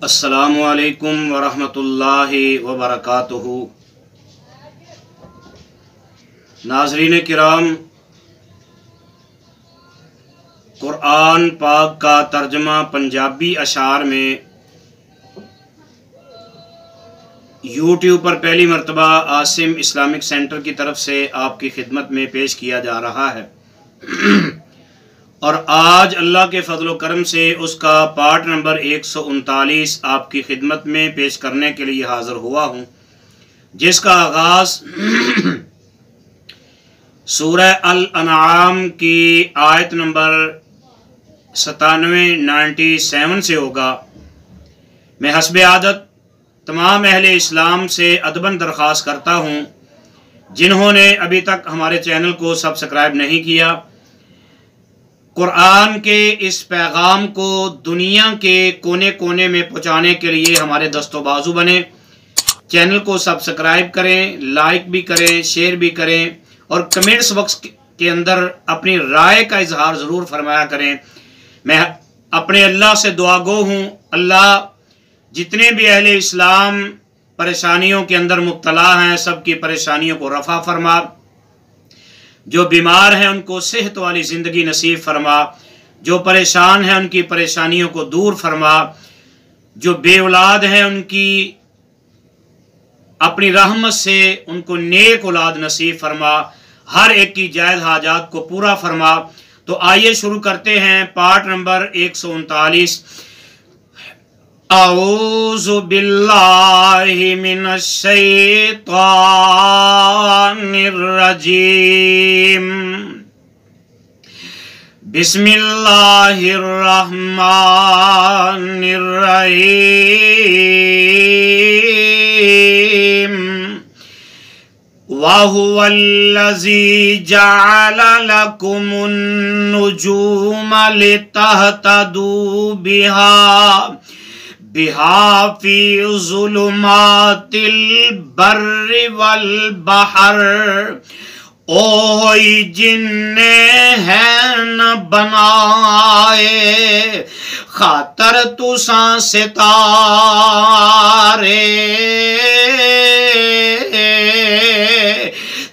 السلام علیکم ورحمۃ اللہ وبرکاتہ۔ ناظرین کرام، قرآن پاک کا ترجمہ پنجابی اشعار میں یوٹیوب پر پہلی مرتبہ عاصم اسلامک سینٹر کی طرف سے آپ کی خدمت میں پیش کیا جا رہا ہے، اور آج اللہ کے فضل و کرم سے اس کا پارٹ نمبر 139 آپ کی خدمت میں پیش کرنے کے لیے حاضر ہوا ہوں، جس کا آغاز سورہ الانعام کی آیت نمبر 97 سے ہوگا۔ میں حسب عادت تمام اہل اسلام سے ادباً درخواست کرتا ہوں، جنہوں نے ابھی تک ہمارے چینل کو سبسکرائب نہیں کیا، قرآن کے اس پیغام کو دنیا کے کونے کونے میں پہنچانے کے لیے ہمارے دست و بازو بنے۔ چینل کو سبسکرائب کریں، لائک بھی کریں، شیئر بھی کریں، اور کمنٹس باکس کے اندر اپنی رائے کا اظہار ضرور فرمایا کریں۔ میں اپنے اللہ سے دعا گو ہوں، اللہ جتنے بھی اہل اسلام پریشانیوں کے اندر مبتلا ہیں، سب کی پریشانیوں کو رفع فرما، جو بیمار ہیں ان کو صحت والی زندگی نصیب فرما، جو پریشان ہیں ان کی پریشانیوں کو دور فرما، جو بے اولاد ہیں ان کی اپنی رحمت سے ان کو نیک اولاد نصیب فرما، ہر ایک کی جائز حاجات کو پورا فرما۔ تو آئیے شروع کرتے ہیں پارٹ نمبر 139۔ اعوذ باللہ من الشیطان الرجیم، بسم اللہ الرحمن الرحیم۔ وَهُوَ الَّذِي جَعَلَ لَكُمُ النُّجُومَ لِتَهْتَدُوا بِهَا فِي ظُلُمَاتِ الْبَرِّ وَالْبَحْرِ۔ اوہی جن نے ہیں بنائے خاطر تساں ستارے،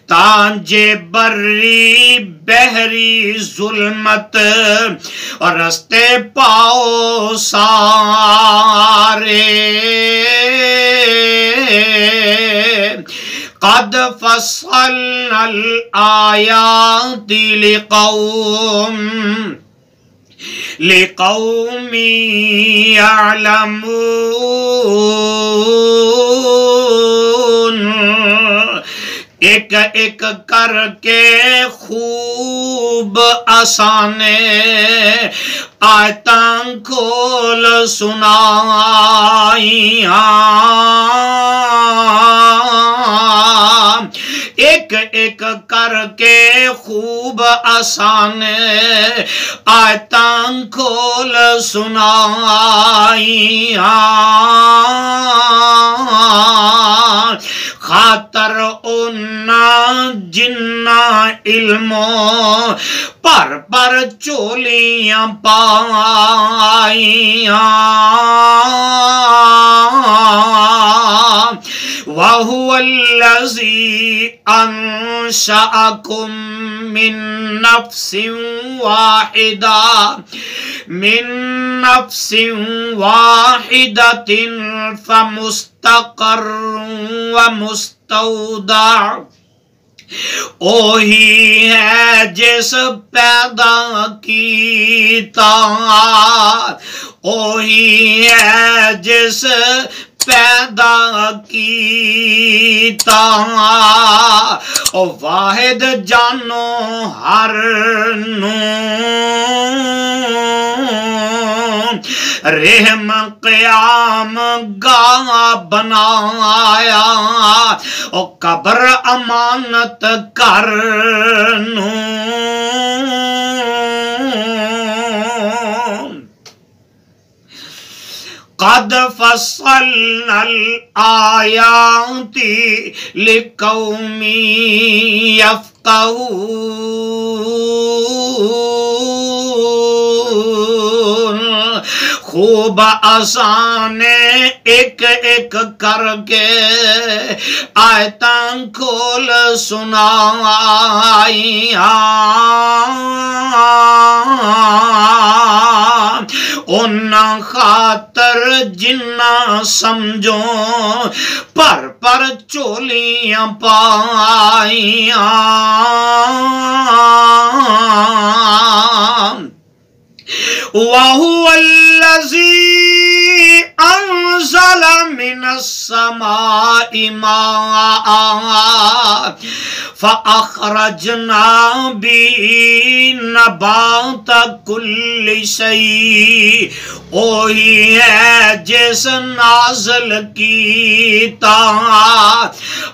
تانجے بری بحری ظلمت اور رستے پاؤ سارے۔ قد فصلنا الآیات لقوم یعلمون۔ ایک ایک کر کے خوب آسانے آیتاں کھول سنائیاں، ایک ایک کر کے خوب آسان آیتاں کھول سنائیاں، خاطر اونا جنہ علموں پر چولیاں پائیاں۔ وَهُوَ الَّذِي أَنشَأَكُم مِّن نَّفْسٍ وَاحِدَةٍ فَمُسْتَقَرٌّ وَمُسْتَوْدَعٌ۔ اوہی ہے جس پیدا کیتا، اوہی ہے جس پیدا کیتا، او واحد جانو ہر نو رحم قیام گاہ بنایا، او قبر امانت کرنو۔ قد فصلنا الآیات لقوم یفقہون۔ خوب آسان ایک ایک کر کے آیتاں کھول سنائی ان خاطر جنہ سمجھو پر چولیاں پائیاں وَهُوَ الَّذِي أَنزَلَ مِنَ السَّمَاءِ مَاءً فَأَخْرَجْنَا بِهِ نَبَاتَ كُلِّ شَيْءٍ وہی ہے جس نازل کیتا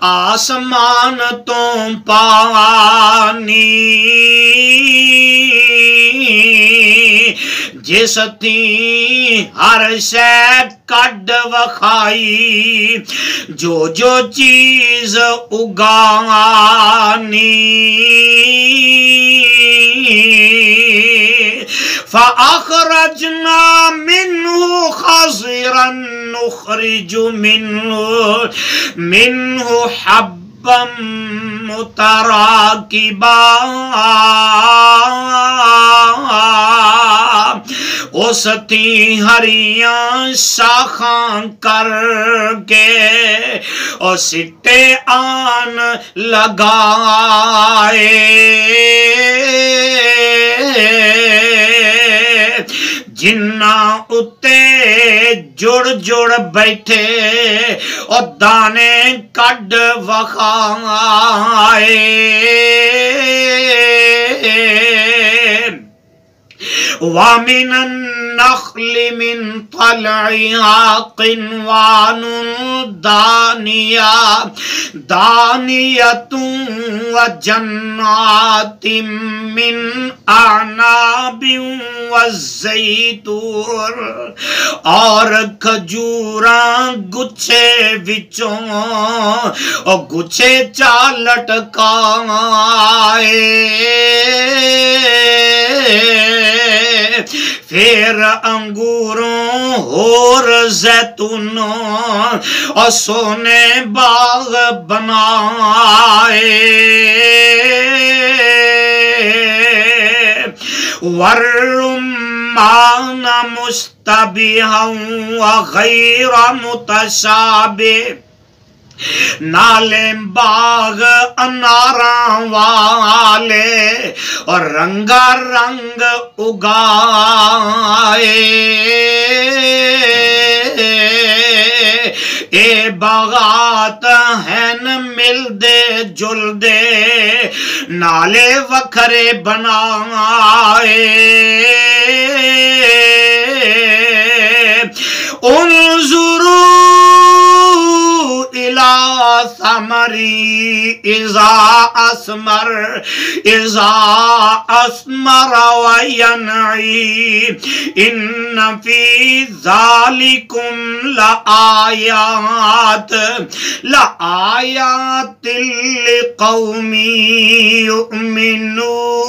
آسمان تو پانی جس تھی ہر شے کڈ وکھائی جو چیز اگانی فَأَخْرَجْنَا مِنْهُ خَضِرًا نُخْرِجُ مِنْهُ حَبًّا مُتَرَاكِبًا اس تھی ہریاں شاخاں کر کے اور سٹے آن لگائے جنہ اتے جڑ بیٹھے اور دانے کڈ وکھائے وَمِنَ النَّخْلِ مِنْ طَلْعِهَا قِنْوَانٌ دَانِيَةٌ وَجَنَّاتٍ مِّنْ أَعْنَابٍ وَالزَّيْتُونَ اور کھجوراں گچھے وچوں اور گچھے چا لٹکائے پھر انگوروں اور زیتونوں اور سونے باغ بنائے والرمان مشتبہا وغیر متشابہ نالے باغ اناراں والے اور رنگا رنگ اگائے اے باغات ہیں مل دے جل دے نالے وکھرے بنائے انظروا إلى ثمري إذا أثمر وينعي إن في ذلكم لآيات لقوم يؤمنون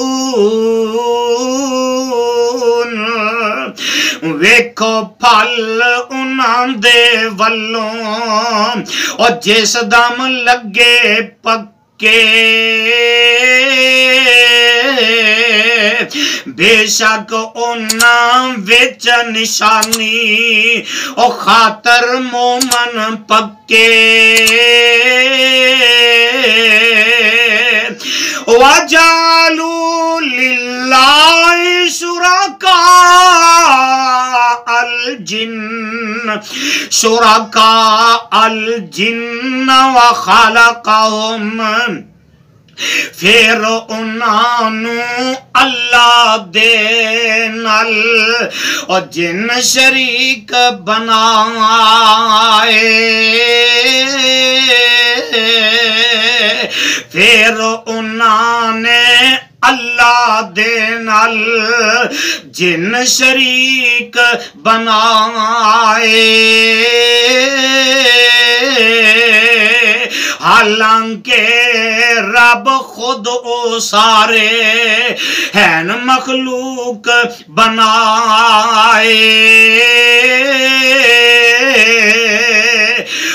ویکھو پھل انہاں دے ولوں اور جس دم لگے پکے بے شک انہاں وچ نشانی اور خاطر مومن پکے وَجَعَلُوا لِلَّهِ شُرَكَاءَ الْجِنَّ وَخَلَقَهُمْ پھر انہوں اللہ دے نال اور جن شریک بنائے پھر انہوں نے اللہ دے نال جن شریک بنائے حالانکہ رب خود او سارے ہیں مخلوق بنائے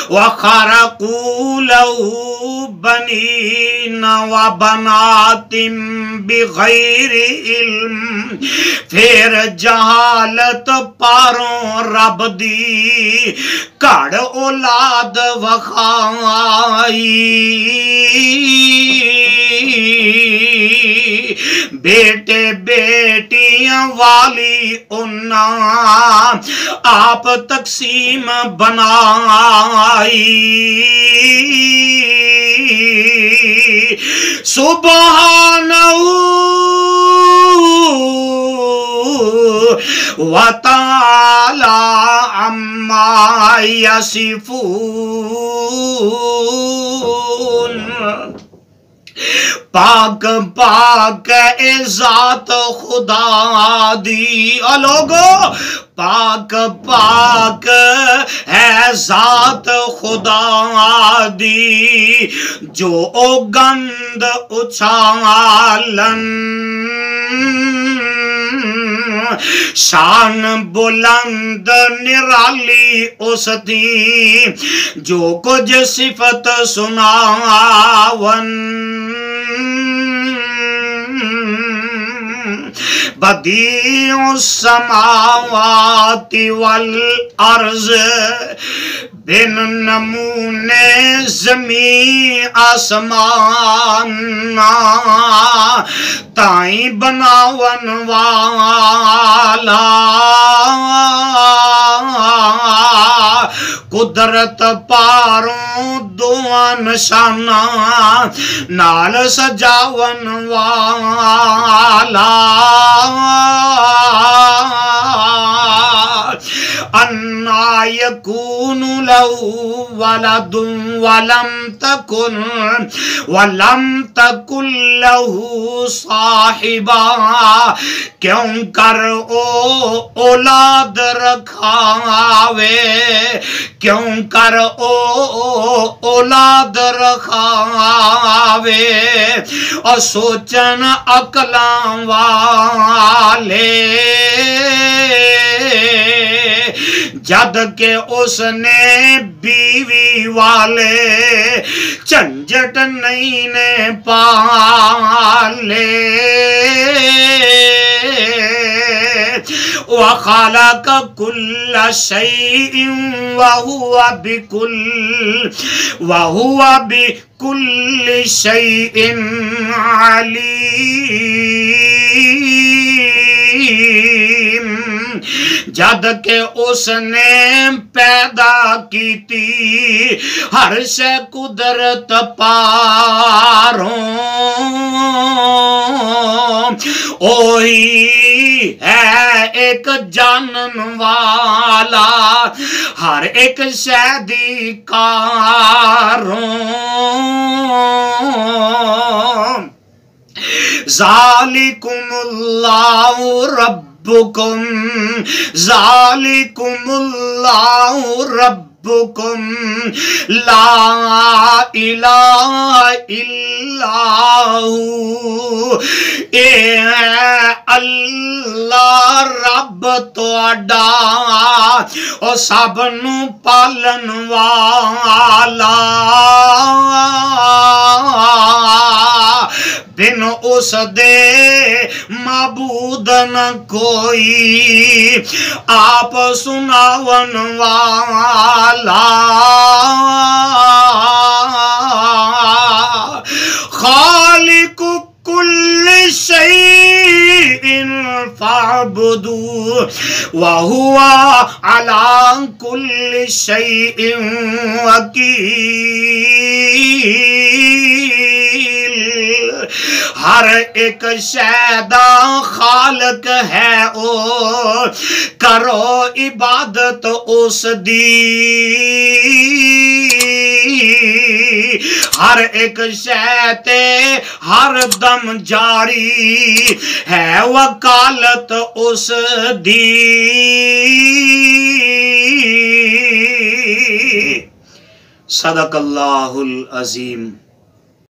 وَخَرَقُوا لَهُ بَنِينَ وَبَنَاتٍ بِغَيْرِ علم پھر جہالت پاروں رب دی کڑ اولاد وخائی بیٹے بیٹیاں والی انہاں آپ تقسیم بنائی سبحانہ وَتَعَالَى عَمَّا يَصِفُونَ پاک پاک اے ذات خدا دی لوگو پاک پاک ہے ذات خدا دی جو او گند اچھالن شان بلند نرالی اس دی جو کچھ صفت سناون بدیع السماوات والارض بن نمونے زمین آسمان تائیں بناون والا قدرت پاروں دعا نشانہ نال سجاون والا انا یکون لہو ولد ولم تکن لہو صاحبہ کیوں کر او اولاد رکھاوے کیوں کر او اولاد رکھاوے اور سوچن عقلاں والے جد کہ اس نے بیوی والے جھنجٹ نہیں نے پالے وخلق كل شيء وهو بكل شيء عليم جد کہ اس نے پیدا کی تھی ہر شے قدرت پاروں اوہی ہے ایک جانن والا ہر ایک شے دی کاروں ذالکم اللہ ربکم ذالکم اللہ ربکم لا الہ الا ہو اے اللہ رب تواڈا او سب نو پالن والا بن اس دے معبود نہ کوئی آپ سناون والا خالق کل شیء فاعبدوا وهو على كل شيء وكيل ہر ایک شیدا خالق ہے او کرو عبادت اس دی ہر ایک شے تے ہر دم جاری ہے وکالت اس دی صدق اللہ العظیم.